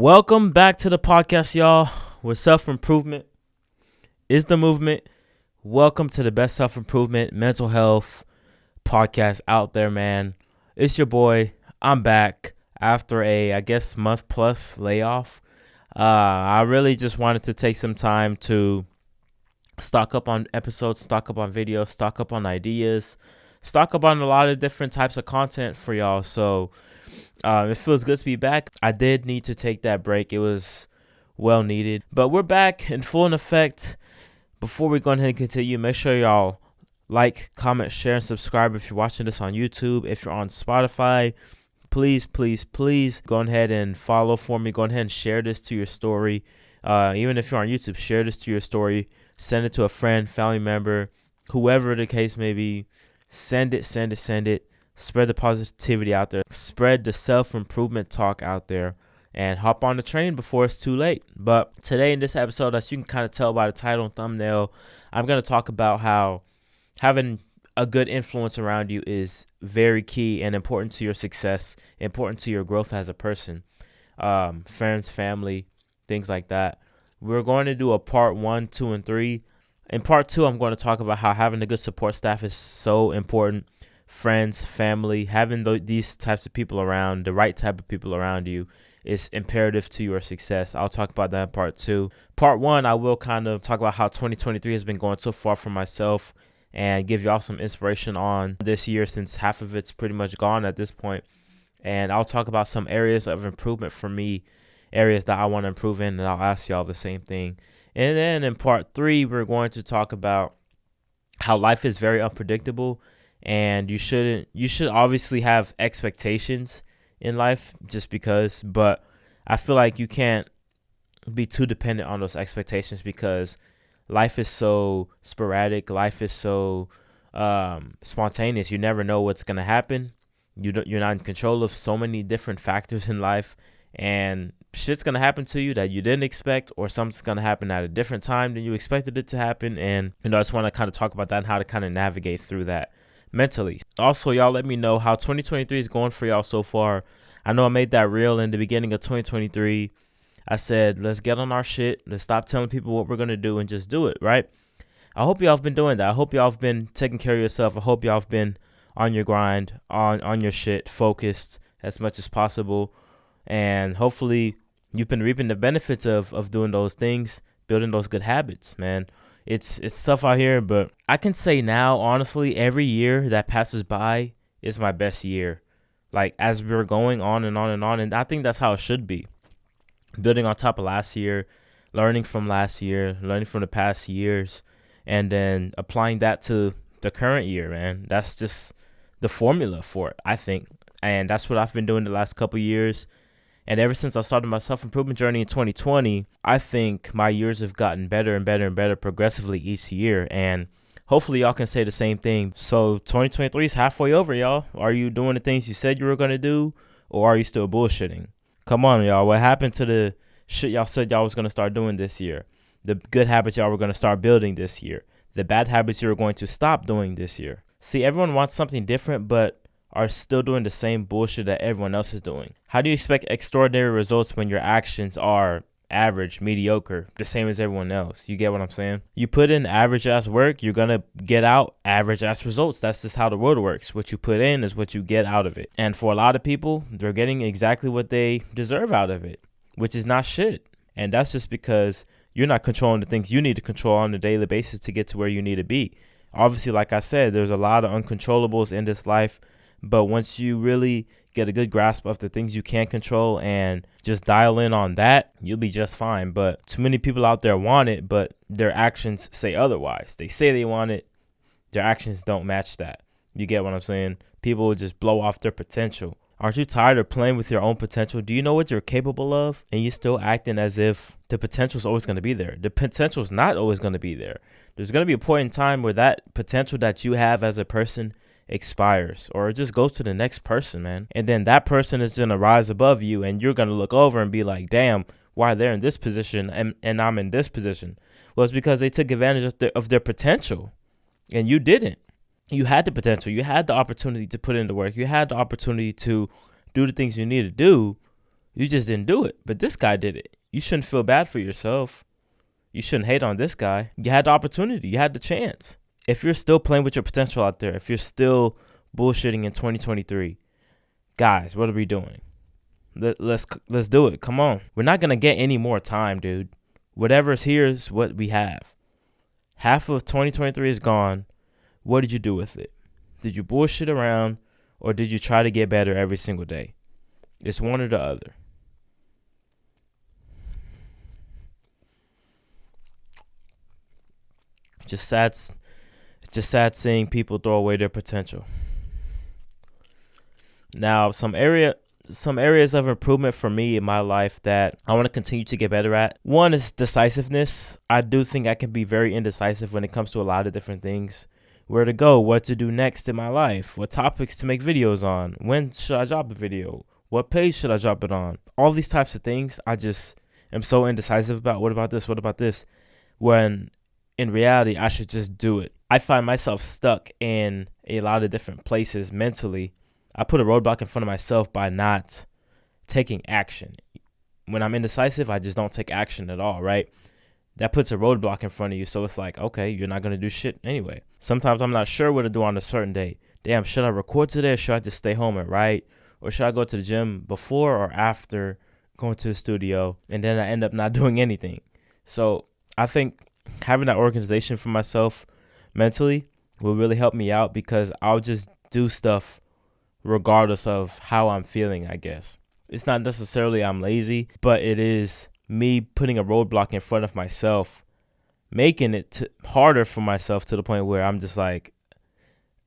Welcome back to the podcast, y'all, where self-improvement is the movement. Welcome to the best self-improvement, mental health podcast out there, man. It's your boy. I'm back after a, month plus layoff. I really just wanted to take some time to stock up on episodes, stock up on videos, stock up on ideas, stock up on a lot of different types of content for y'all. So it feels good to be back. I did need to take that break. It was well needed. But we're back in full effect. Before we go ahead and continue, make sure y'all like, comment, share, and subscribe if you're watching this on YouTube. If you're on Spotify, please go ahead and follow for me. Go ahead and share this to your story. Even if you're on YouTube, share this to your story. Send it to a friend, family member, whoever the case may be. Send it. Spread the positivity out there. Spread the self-improvement talk out there. And hop on the train before it's too late. But today in this episode, as you can kind of tell by the title and thumbnail, I'm going to talk about how having a good influence around you is very key and important to your success, important to your growth as a person. Friends, family, things like that. We're going to do a part 1, 2, and 3. In part 2, I'm going to talk about how having a good support staff is so important. Friends, family, having these types of people around, the right type of people around you is imperative to your success. I'll talk about that in part 2. Part 1, I will kind of talk about how 2023 has been going so far for myself and give y'all some inspiration on this year since half of it's pretty much gone at this point. And I'll talk about some areas of improvement for me, areas that I want to improve in, and I'll ask y'all the same thing. And then in part 3, we're going to talk about how life is very unpredictable. And you should obviously have expectations in life just because, but I feel like you can't be too dependent on those expectations because life is so sporadic. Life is so spontaneous. You never know what's going to happen. You're not in control of so many different factors in life, and shit's going to happen to you that you didn't expect, or something's going to happen at a different time than you expected it to happen. And, I just want to kind of talk about that and how to kind of navigate through that mentally. Also, y'all let me know how 2023 is going for y'all so far. I know I made that reel in the beginning of 2023. I said, let's get on our shit. Let's stop telling people what we're going to do and just do it, right? I hope y'all have been doing that. I hope y'all have been taking care of yourself. I hope y'all have been on your grind, on your shit, focused as much as possible. And hopefully you've been reaping the benefits of doing those things, building those good habits, man. It's tough out here, but I can say now, honestly, every year that passes by is my best year. Like, as we're going on and on and on, and I think that's how it should be. Building on top of last year, learning from last year, learning from the past years, and then applying that to the current year, man. That's just the formula for it, I think. And that's what I've been doing the last couple years. And ever since I started my self-improvement journey in 2020, I think my years have gotten better and better progressively each year. And hopefully y'all can say the same thing. So 2023 is halfway over, y'all. Are you doing the things you said you were going to do, or are you still bullshitting? Come on, y'all. What happened to the shit y'all said y'all was going to start doing this year? The good habits y'all were going to start building this year? The bad habits you were going to stop doing this year? See, everyone wants something different, but are still doing the same bullshit that everyone else is doing. How do you expect extraordinary results when your actions are average, mediocre, the same as everyone else? You get what I'm saying? You put in average ass work, you're going to get out average ass results. That's just how the world works. What you put in is what you get out of it. And for a lot of people, they're getting exactly what they deserve out of it, which is not shit. And that's just because you're not controlling the things you need to control on a daily basis to get to where you need to be. Obviously, like I said, there's a lot of uncontrollables in this life. But once you really get a good grasp of the things you can control and just dial in on that, you'll be just fine. But too many people out there want it, but their actions say otherwise. They say they want it. Their actions don't match that. You get what I'm saying? People just blow off their potential. Aren't you tired of playing with your own potential? Do you know what you're capable of? And you're still acting as if the potential is always going to be there. The potential is not always going to be there. There's going to be a point in time where that potential that you have as a person expires, or it just goes to the next person, man. And then that person is going to rise above you, and you're going to look over and be like, damn, why they're in this position and I'm in this position? Well, it's because they took advantage of their potential, and you didn't. You had the potential. You had the opportunity to put in the work. You had the opportunity to do the things you need to do. You just didn't do it. But this guy did it. You shouldn't feel bad for yourself. You shouldn't hate on this guy. You had the opportunity. You had the chance. If you're still playing with your potential out there, if you're still bullshitting in 2023, guys, what are we doing? Let's do it. Come on. We're not going to get any more time, dude. Whatever's here is what we have. Half of 2023 is gone. What did you do with it? Did you bullshit around, or did you try to get better every single day? It's one or the other. Just sad seeing people throw away their potential. Now, some areas of improvement for me in my life that I want to continue to get better at. One is decisiveness. I do think I can be very indecisive when it comes to a lot of different things. Where to go, what to do next in my life, what topics to make videos on, when should I drop a video, what page should I drop it on. All these types of things I just am so indecisive about. What about this? When in reality, I should just do it. I find myself stuck in a lot of different places mentally. I put a roadblock in front of myself by not taking action. When I'm indecisive, I just don't take action at all, right? That puts a roadblock in front of you. So it's like, okay, you're not going to do shit anyway. Sometimes I'm not sure what to do on a certain day. Damn, should I record today, or should I just stay home and write? Or should I go to the gym before or after going to the studio? And then I end up not doing anything. So I think having that organization for myself mentally will really help me out, because I'll just do stuff regardless of how I'm feeling, I guess. It's not necessarily I'm lazy, but it is me putting a roadblock in front of myself, making it harder for myself to the point where I'm just like,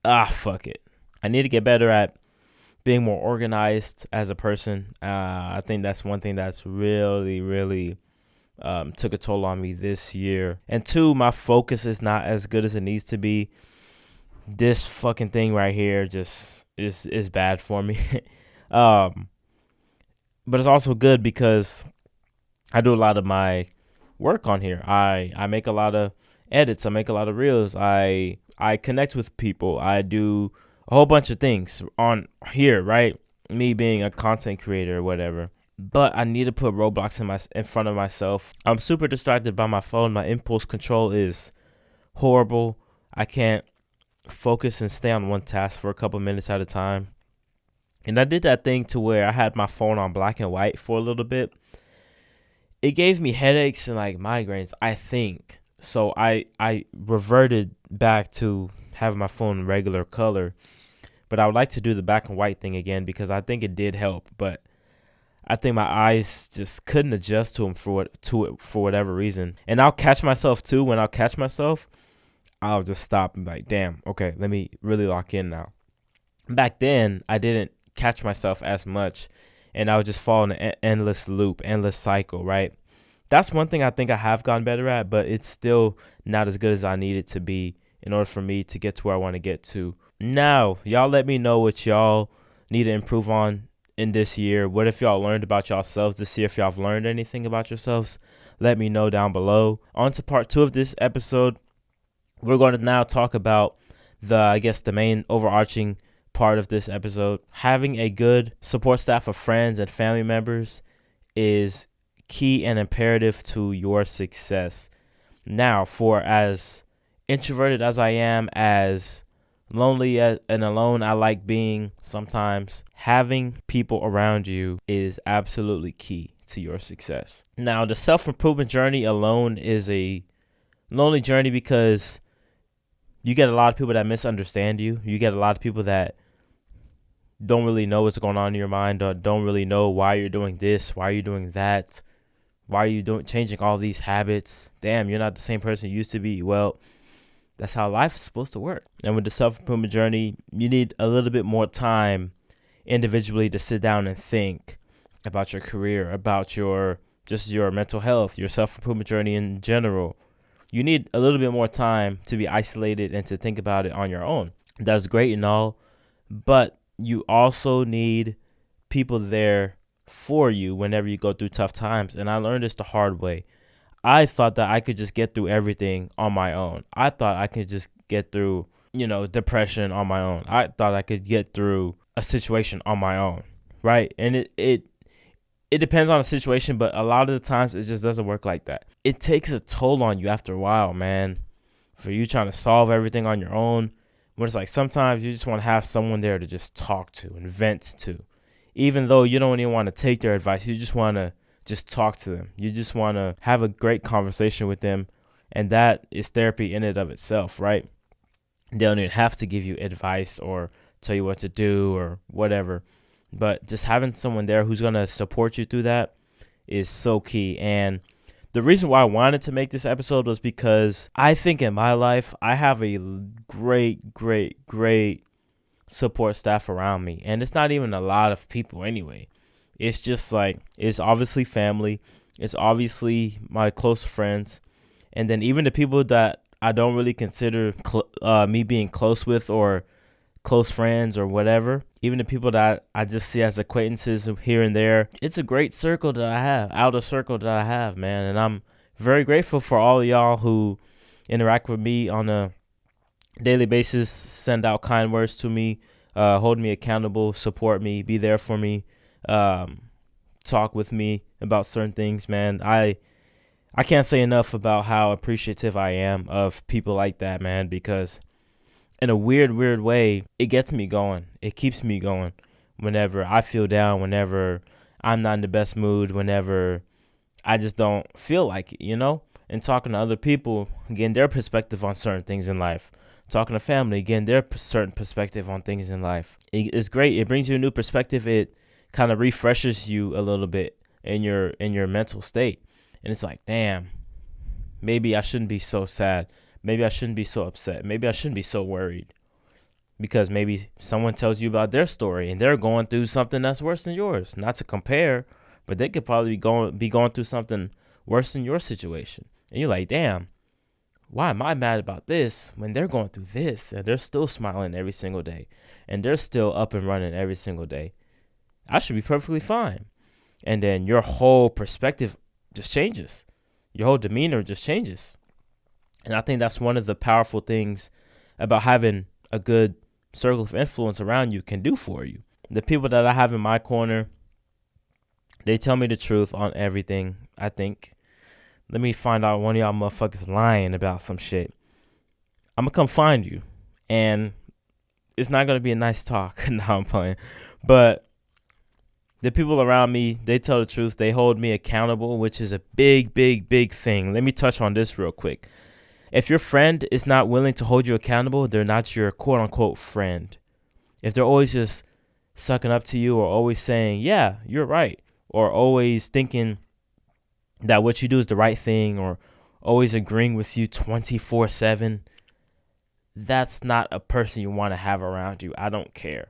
fuck it. I need to get better at being more organized as a person. I think that's one thing that's really, really took a toll on me this year. And two, my focus is not as good as it needs to be. This fucking thing right here just is bad for me. But it's also good because I do a lot of my work on here. I make a lot of edits. I make a lot of reels. I connect with people. I do a whole bunch of things on here, right? Me being a content creator or whatever. But I need to put roadblocks in front of myself. I'm super distracted by my phone. My impulse control is horrible. I can't focus and stay on one task for a couple minutes at a time. And I did that thing to where I had my phone on black and white for a little bit. It gave me headaches and like migraines, I think. So I reverted back to having my phone regular color. But I would like to do the black and white thing again, because I think it did help. But I think my eyes just couldn't adjust to it for whatever reason. And I'll catch myself too. When I'll catch myself, I'll just stop and be like, damn, okay, let me really lock in now. Back then, I didn't catch myself as much, and I would just fall in an endless loop, endless cycle, right? That's one thing I think I have gotten better at, but it's still not as good as I need it to be in order for me to get to where I want to get to. Now, y'all let me know what y'all need to improve on in this year. What if y'all learned about yourselves this year? If y'all have learned anything about yourselves, let me know down below. On to part 2 of this episode. We're going to now talk about the main overarching part of this episode. Having a good support staff of friends and family members is key and imperative to your success. Now, for as introverted as I am, as lonely and alone I like being sometimes, having people around you is absolutely key to your success. Now, the self-improvement journey alone is a lonely journey, because you get a lot of people that misunderstand you. You get a lot of people that don't really know what's going on in your mind, or don't really know why you're doing this, why you're doing that, why are you changing all these habits. Damn, you're not the same person you used to be. Well, that's how life is supposed to work. And with the self-improvement journey, you need a little bit more time individually to sit down and think about your career, about your mental health, your self-improvement journey in general. You need a little bit more time to be isolated and to think about it on your own. That's great and all, but you also need people there for you whenever you go through tough times. And I learned this the hard way. I thought that I could just get through everything on my own. I thought I could just get through, depression on my own. I thought I could get through a situation on my own, right? And it depends on the situation, but a lot of the times it just doesn't work like that. It takes a toll on you after a while, man, for you trying to solve everything on your own. When it's like sometimes you just want to have someone there to just talk to and vent to. Even though you don't even want to take their advice, you just want to just talk to them. You just want to have a great conversation with them. And that is therapy in and of itself, right? They don't even have to give you advice or tell you what to do or whatever. But just having someone there who's going to support you through that is so key. And the reason why I wanted to make this episode was because I think in my life, I have a great support staff around me. And it's not even a lot of people anyway. It's just like, it's obviously family. It's obviously my close friends. And then even the people that I don't really consider me being close with or close friends or whatever, even the people that I just see as acquaintances here and there, it's a great circle that I have, outer circle that I have, man. And I'm very grateful for all of y'all who interact with me on a daily basis, send out kind words to me, hold me accountable, support me, be there for me, talk with me about certain things, man. I can't say enough about how appreciative I am of people like that, man, because in a weird way, it gets me going. It keeps me going whenever I feel down, whenever I'm not in the best mood, whenever I just don't feel like it, you know? And talking to other people, getting their perspective on certain things in life. Talking to family, getting their certain perspective on things in life. It's great. It brings you a new perspective. It kind of refreshes you a little bit in your mental state. And it's like, damn, maybe I shouldn't be so sad. Maybe I shouldn't be so upset. Maybe I shouldn't be so worried. Because maybe someone tells you about their story and they're going through something that's worse than yours. Not to compare, but they could probably be going through something worse than your situation. And you're like, damn, why am I mad about this when they're going through this and they're still smiling every single day and they're still up and running every single day? I should be perfectly fine. And then your whole perspective just changes. Your whole demeanor just changes. And I think that's one of the powerful things about having a good circle of influence around you can do for you. The people that I have in my corner, they tell me the truth on everything, I think. Let me find out one of y'all motherfuckers lying about some shit. I'm going to come find you. And it's not going to be a nice talk. No, I'm playing. But the people around me, they tell the truth. They hold me accountable, which is a big thing. Let me touch on this real quick. If your friend is not willing to hold you accountable, they're not your quote unquote friend. If they're always just sucking up to you or always saying, yeah, you're right, or always thinking that what you do is the right thing or always agreeing with you 24/7, that's not a person you want to have around you. I don't care.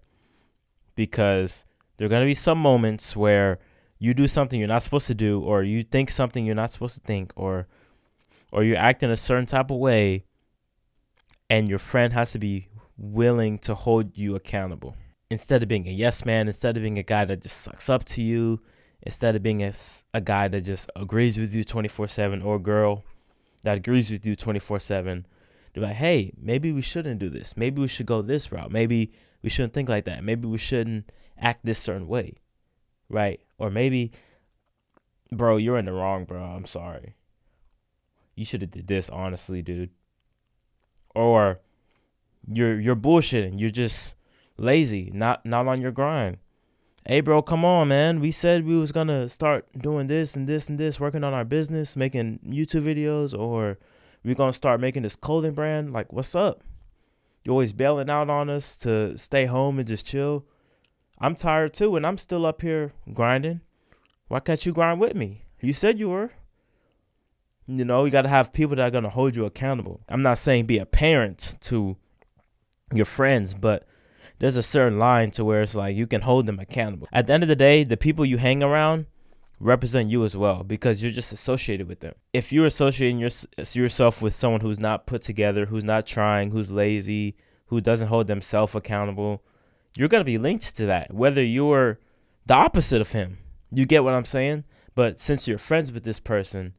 Because there are going to be some moments where you do something you're not supposed to do, or you think something you're not supposed to think, or you act in a certain type of way, and your friend has to be willing to hold you accountable. Instead of being a yes man, instead of being a guy that just sucks up to you, instead of being a guy that just agrees with you 24/7, or a girl that agrees with you 24/7, they're like, hey, maybe we shouldn't do this. Maybe we should go this route. Maybe we shouldn't think like that. Maybe we shouldn't act this certain way, right? Or maybe, bro, you're in the wrong, bro. I'm sorry. You should have did this, honestly, dude. Or you're bullshitting. You're just lazy, not on your grind. Hey, bro, come on, man. We said we was gonna start doing this and this and this, working on our business, making YouTube videos, or we're gonna start making this clothing brand. Like, what's up? You're always bailing out on us to stay home and just chill. I'm tired too, and I'm still up here grinding. Why can't you grind with me? You said you were. You know, you got to have people that are going to hold you accountable. I'm not saying be a parent to your friends, but there's a certain line to where it's like you can hold them accountable. At the end of the day, the people you hang around represent you as well because you're just associated with them. If you're associating yourself with someone who's not put together, who's not trying, who's lazy, who doesn't hold themselves accountable, you're going to be linked to that, whether you're the opposite of him. You get what I'm saying? But since you're friends with this person,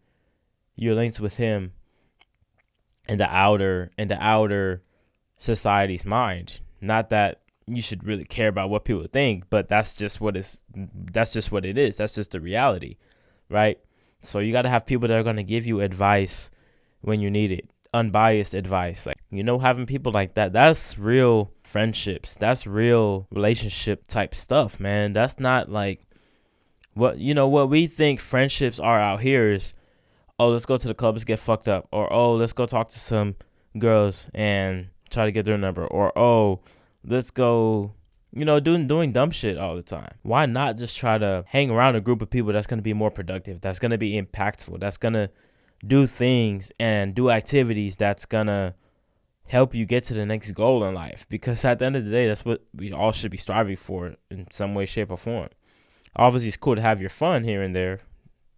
you're linked with him in the outer society's mind. Not that, you should really care about what people think, but that's just what it is. That's just the reality, right? So you got to have people that are going to give you advice when you need it, unbiased advice. Like, having people like that, that's real friendships. That's real relationship type stuff, man. That's not like what we think friendships are out here is, oh, let's go to the club, let's get fucked up, or oh, let's go talk to some girls and try to get their number, or oh, let's go doing dumb shit all the time. Why not just try to hang around a group of people that's going to be more productive, that's going to be impactful, that's going to do things and do activities that's going to help you get to the next goal in life? Because at the end of the day, that's what we all should be striving for in some way, shape, or form. Obviously, it's cool to have your fun here and there.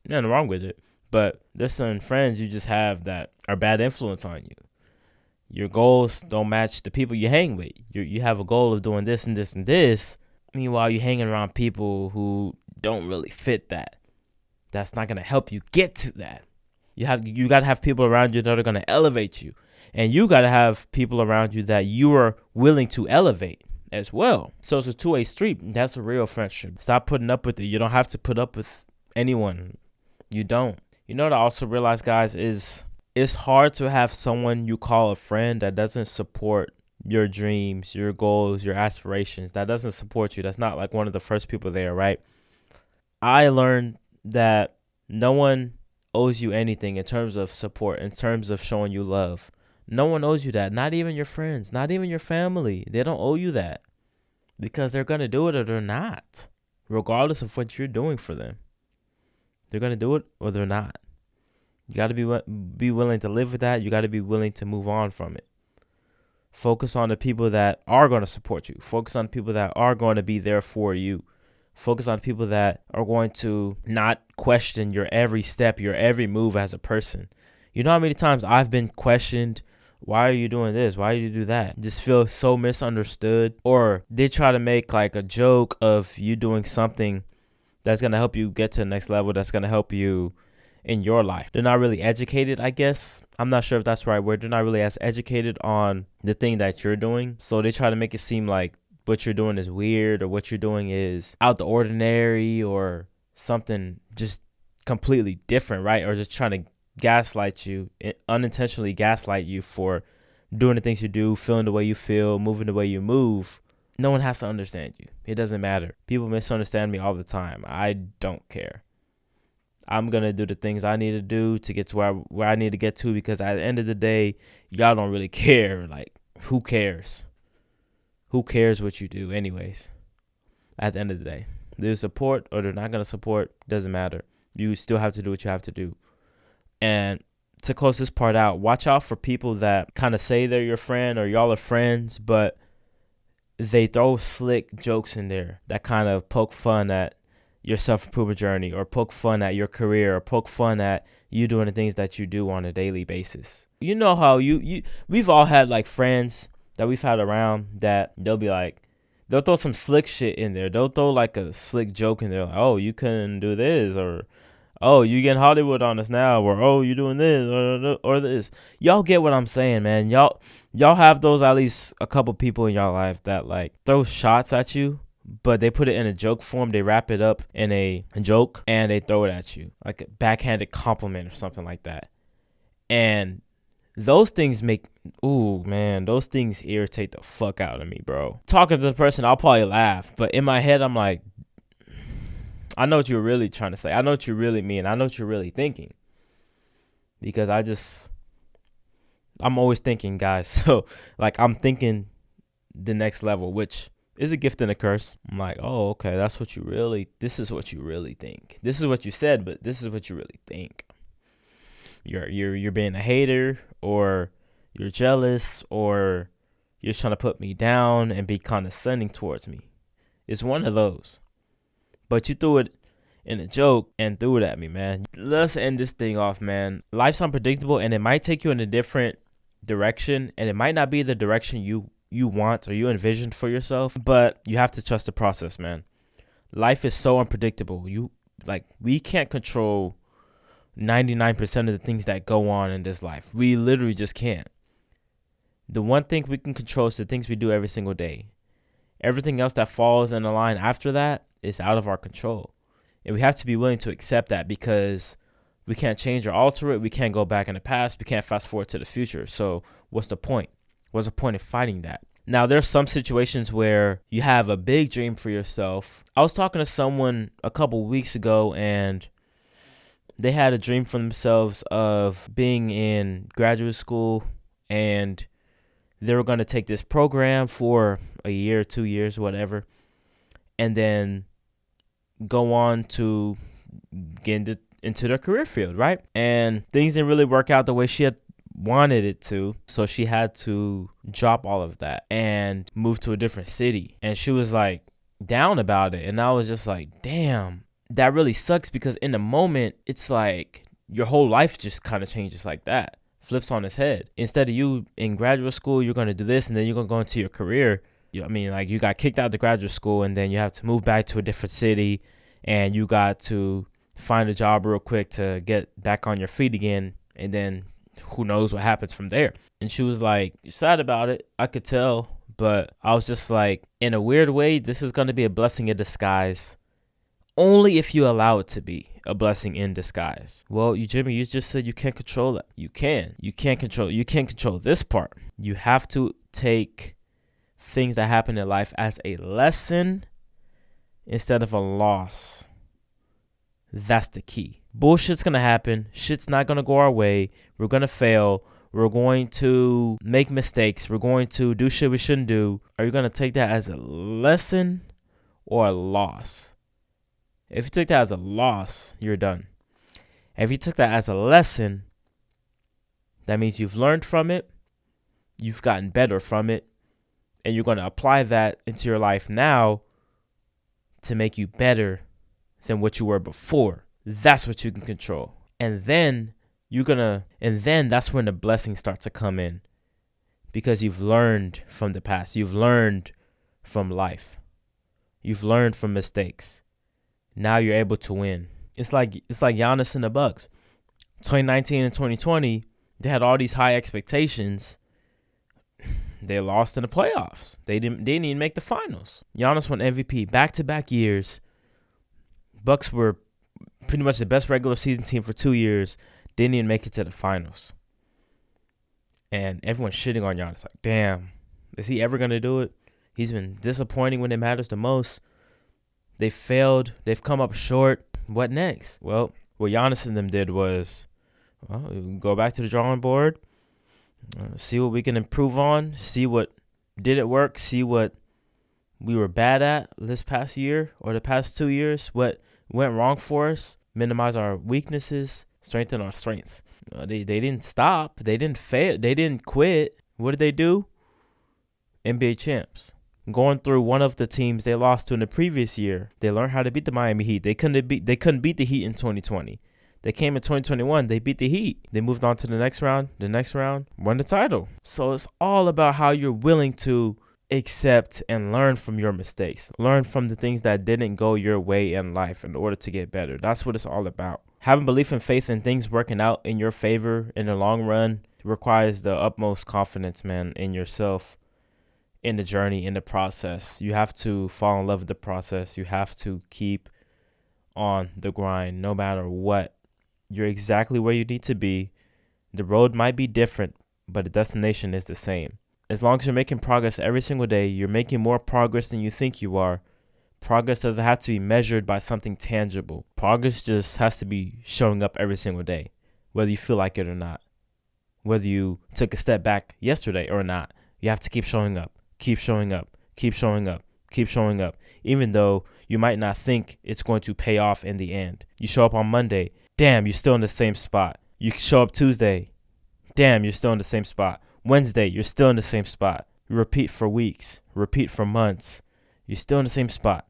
Nothing wrong with it. But there's some friends you just have that are bad influence on you. Your goals don't match the people you hang with. You have a goal of doing this and this and this. Meanwhile, you're hanging around people who don't really fit that. That's not going to help you get to that. You got to have people around you that are going to elevate you. And you got to have people around you that you are willing to elevate as well. So it's a two-way street. That's a real friendship. Stop putting up with it. You don't have to put up with anyone. You don't. You know what I also realized, guys, is it's hard to have someone you call a friend that doesn't support your dreams, your goals, your aspirations, that doesn't support you. That's not like one of the first people there, right? I learned that no one owes you anything in terms of support, in terms of showing you love. No one owes you that. Not even your friends, not even your family. They don't owe you that because they're going to do it or they're not, regardless of what you're doing for them. They're going to do it or they're not. You got to be willing to live with that. You got to be willing to move on from it. Focus on the people that are going to support you. Focus on people that are going to be there for you. Focus on people that are going to not question your every step, your every move as a person. You know how many times I've been questioned, why are you doing this? Why do you do that? Just feel so misunderstood. Or they try to make like a joke of you doing something that's going to help you get to the next level, that's going to help you in your life. They're not really educated, I guess. I'm not sure if that's the right word. They're not really as educated on the thing that you're doing. So they try to make it seem like what you're doing is weird or what you're doing is out the ordinary or something just completely different, right? Or just trying to gaslight you, unintentionally gaslight you for doing the things you do, feeling the way you feel, moving the way you move. No one has to understand you. It doesn't matter. People misunderstand me all the time. I don't care. I'm going to do the things I need to do to get to where I need to get to, because at the end of the day, y'all don't really care. Like, who cares? Who cares what you do anyways? At the end of the day, they support or they're not going to support, doesn't matter. You still have to do what you have to do. And to close this part out, watch out for people that kind of say they're your friend or y'all are friends, but they throw slick jokes in there that kind of poke fun at your self-improvement journey, or poke fun at your career, or poke fun at you doing the things that you do on a daily basis. You know how we've all had like friends that we've had around that they'll throw some slick shit in there. They'll throw like a slick joke in there, like, oh, you couldn't do this, or oh, you getting Hollywood on us now, or oh, you doing this or this. Y'all get what I'm saying, man. Y'all have those, at least a couple people in y'all life that like throw shots at you, but they put it in a joke form. They wrap it up in a joke and they throw it at you like a backhanded compliment or something like that. And those things those things irritate the fuck out of me, bro. Talking to the person, I'll probably laugh, but in my head, I'm like, I know what you're really trying to say. I know what you really mean. I know what you're really thinking. Because I'm always thinking, guys. So, like, I'm thinking the next level, which is a gift and a curse. I'm like, oh, okay, this is what you really think. This is what you said, but this is what you really think. You're being a hater, or you're jealous, or you're trying to put me down and be condescending towards me. It's one of those. But you threw it in a joke and threw it at me, man. Let's end this thing off, man. Life's unpredictable, and it might take you in a different direction, and it might not be the direction you want or you envisioned for yourself, but you have to trust the process, man. Life is so unpredictable. We can't control 99% of the things that go on in this life. We literally just can't. The one thing we can control is the things we do every single day. Everything else that falls in the line after that is out of our control. And we have to be willing to accept that, because we can't change or alter it. We can't go back in the past. We can't fast forward to the future. So what's the point? What's the point of fighting that? Now, there's some situations where you have a big dream for yourself. I was talking to someone a couple weeks ago, and they had a dream for themselves of being in graduate school, and they were going to take this program for a year, 2 years, whatever, and then go on to get into their career field, right? And things didn't really work out the way she had wanted it to, so she had to drop all of that and move to a different city. And she was like down about it, and I was just like, damn, that really sucks, because in the moment it's like your whole life just kind of changes like that, flips on its head. Instead of you in graduate school, you're going to do this, and then you're going to go into your career. You got kicked out of the graduate school, and then you have to move back to a different city, and you got to find a job real quick to get back on your feet again, and then who knows what happens from there. And she was like, you're sad about it. I could tell, but I was just like, in a weird way, this is going to be a blessing in disguise, only if you allow it to be a blessing in disguise. Well, Jimmy, you just said you can't control that. You can't control this part. You have to take things that happen in life as a lesson instead of a loss. That's the key. Bullshit's going to happen. Shit's not going to go our way. We're going to fail. We're going to make mistakes. We're going to do shit we shouldn't do. Are you going to take that as a lesson or a loss? If you took that as a loss, you're done. If you took that as a lesson, that means you've learned from it. You've gotten better from it. And you're going to apply that into your life now to make you better than what you were before. That's what you can control. And then that's when the blessings start to come in, because you've learned from the past. You've learned from life. You've learned from mistakes. Now you're able to win. It's like Giannis and the Bucks. 2019 and 2020, they had all these high expectations. They lost in the playoffs. They didn't even make the finals. Giannis won MVP back-to-back years. Bucks were pretty much the best regular season team for 2 years. Didn't even make it to the finals. And everyone's shitting on Giannis. Like, damn, is he ever going to do it? He's been disappointing when it matters the most. They failed. They've come up short. What next? Well, what Giannis and them did was, go back to the drawing board, see what we can improve on, see what didn't work, see what we were bad at this past year or the past 2 years, what went wrong for us, minimize our weaknesses, strengthen our strengths. They didn't stop. They didn't fail. They didn't quit. What did they do? NBA champs. Going through one of the teams they lost to in the previous year, they learned how to beat the Miami Heat. They couldn't beat the Heat in 2020. They came in 2021. They beat the Heat. They moved on to the next round, won the title. So it's all about how you're willing to accept and learn from your mistakes. Learn from the things that didn't go your way in life in order to get better. That's what it's all about. Having belief and faith in things working out in your favor in the long run requires the utmost confidence, man, in yourself, in the journey, in the process. You have to fall in love with the process. You have to keep on the grind no matter what. You're exactly where you need to be. The road might be different, but the destination is the same. As long as you're making progress every single day, you're making more progress than you think you are. Progress doesn't have to be measured by something tangible. Progress just has to be showing up every single day, whether you feel like it or not. Whether you took a step back yesterday or not, you have to keep showing up. Keep showing up, keep showing up, keep showing up, even though you might not think it's going to pay off in the end. You show up on Monday, damn, you're still in the same spot. You show up Tuesday, damn, you're still in the same spot. Wednesday, you're still in the same spot. You repeat for weeks, repeat for months. You're still in the same spot,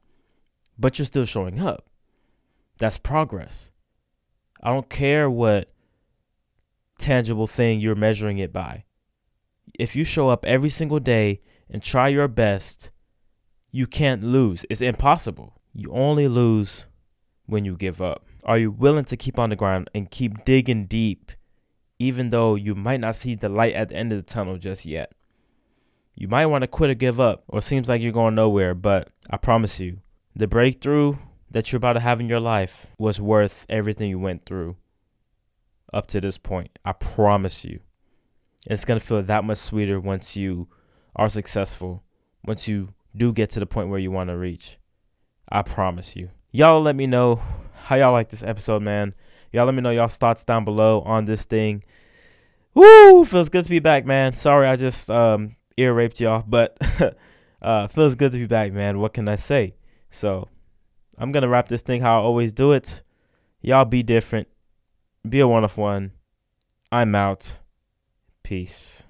but you're still showing up. That's progress. I don't care what tangible thing you're measuring it by. If you show up every single day and try your best, you can't lose. It's impossible. You only lose when you give up. Are you willing to keep on the ground and keep digging deep, even though you might not see the light at the end of the tunnel just yet? You might want to quit or give up, or it seems like you're going nowhere, but I promise you, the breakthrough that you're about to have in your life was worth everything you went through up to this point. I promise you. It's going to feel that much sweeter once you are successful, once you do get to the point where you want to reach. I promise you. Y'all let me know how y'all like this episode, man. Y'all let me know y'all's thoughts down below on this thing. Woo! Feels good to be back, man. Sorry I just ear raped y'all, but feels good to be back, man. What can I say? So I'm going to wrap this thing how I always do it. Y'all be different. Be a one of one. I'm out. Peace.